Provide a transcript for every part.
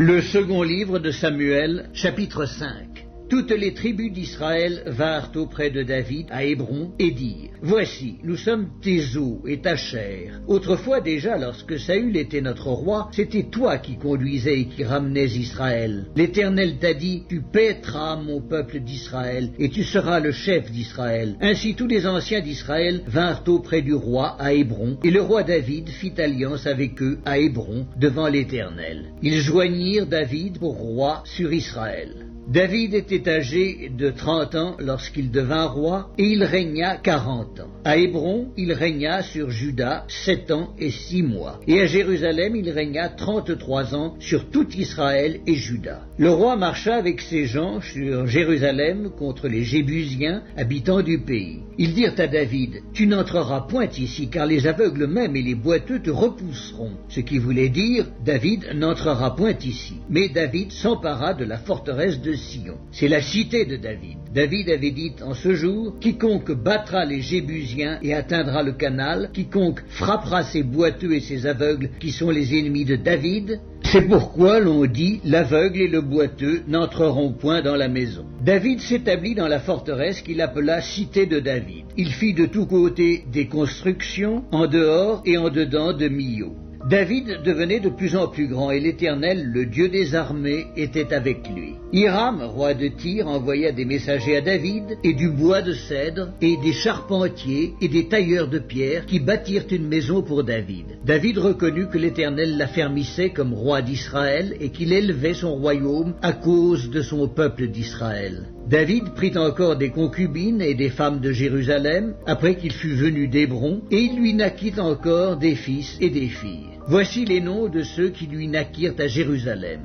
Le second livre de Samuel, chapitre 5. Toutes les tribus d'Israël vinrent auprès de David à Hébron et dirent: Voici, nous sommes tes os et ta chair. Autrefois déjà, lorsque Saül était notre roi, c'était toi qui conduisais et qui ramenais Israël. L'Éternel t'a dit: Tu paîtras mon peuple d'Israël et tu seras le chef d'Israël. Ainsi tous les anciens d'Israël vinrent auprès du roi à Hébron, et le roi David fit alliance avec eux à Hébron devant l'Éternel. Ils joignirent David pour roi sur Israël. David était âgé de 30 ans lorsqu'il devint roi, et il régna 40 ans. À Hébron, il régna sur Juda 7 ans et 6 mois. Et à Jérusalem, il régna 33 ans sur tout Israël et Juda. Le roi marcha avec ses gens sur Jérusalem contre les Jébusiens, habitants du pays. Ils dirent à David: Tu n'entreras point ici, car les aveugles même et les boiteux te repousseront. Ce qui voulait dire: David n'entrera point ici. Mais David s'empara de la forteresse de Sion. C'est la cité de David. David avait dit en ce jour: Quiconque battra les Jébusiens et atteindra le canal, quiconque frappera ces boiteux et ces aveugles qui sont les ennemis de David, c'est pourquoi l'on dit: l'aveugle et le boiteux n'entreront point dans la maison. David s'établit dans la forteresse qu'il appela cité de David. Il fit de tous côtés des constructions, en dehors et en dedans de Millo. David devenait de plus en plus grand, et l'Éternel, le Dieu des armées, était avec lui. Hiram, roi de Tyr, envoya des messagers à David, et du bois de cèdre, et des charpentiers, et des tailleurs de pierre, qui bâtirent une maison pour David. David reconnut que l'Éternel l'affermissait comme roi d'Israël, et qu'il élevait son royaume à cause de son peuple d'Israël. David prit encore des concubines et des femmes de Jérusalem, après qu'il fut venu d'Hébron, et il lui naquit encore des fils et des filles. Voici les noms de ceux qui lui naquirent à Jérusalem: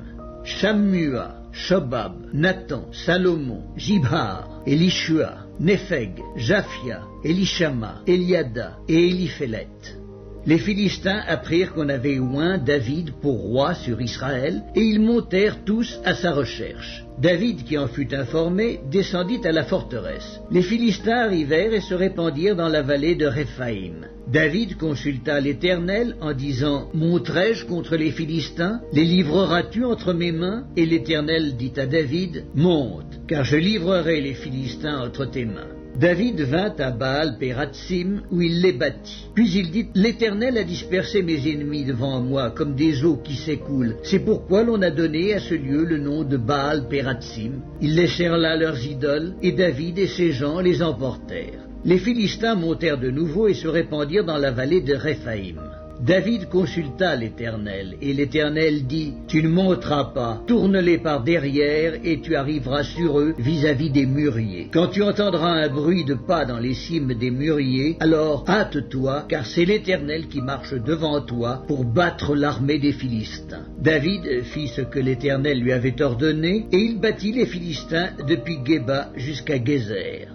Shammua, Shobab, Nathan, Salomon, Jibhar, Elishua, Népheg, Japhia, Elishama, Eliada et Eliphélet. Les Philistins apprirent qu'on avait oint David pour roi sur Israël, et ils montèrent tous à sa recherche. David, qui en fut informé, descendit à la forteresse. Les Philistins arrivèrent et se répandirent dans la vallée de Réphaïm. David consulta l'Éternel en disant: Monterai-je contre les Philistins? Les livreras-tu entre mes mains? Et l'Éternel dit à David: Monte, car je livrerai les Philistins entre tes mains. David vint à Baal-Pératsim, où il les battit. Puis il dit: L'Éternel a dispersé mes ennemis devant moi, comme des eaux qui s'écoulent. C'est pourquoi l'on a donné à ce lieu le nom de Baal-Pératsim. Ils laissèrent là leurs idoles, et David et ses gens les emportèrent. Les Philistins montèrent de nouveau et se répandirent dans la vallée de Réphaïm. David consulta l'Éternel, et l'Éternel dit: Tu ne monteras pas, tourne-les par derrière, et tu arriveras sur eux vis-à-vis des mûriers. Quand tu entendras un bruit de pas dans les cimes des mûriers, alors hâte-toi, car c'est l'Éternel qui marche devant toi pour battre l'armée des Philistins. David fit ce que l'Éternel lui avait ordonné, et il battit les Philistins depuis Géba jusqu'à Gézer.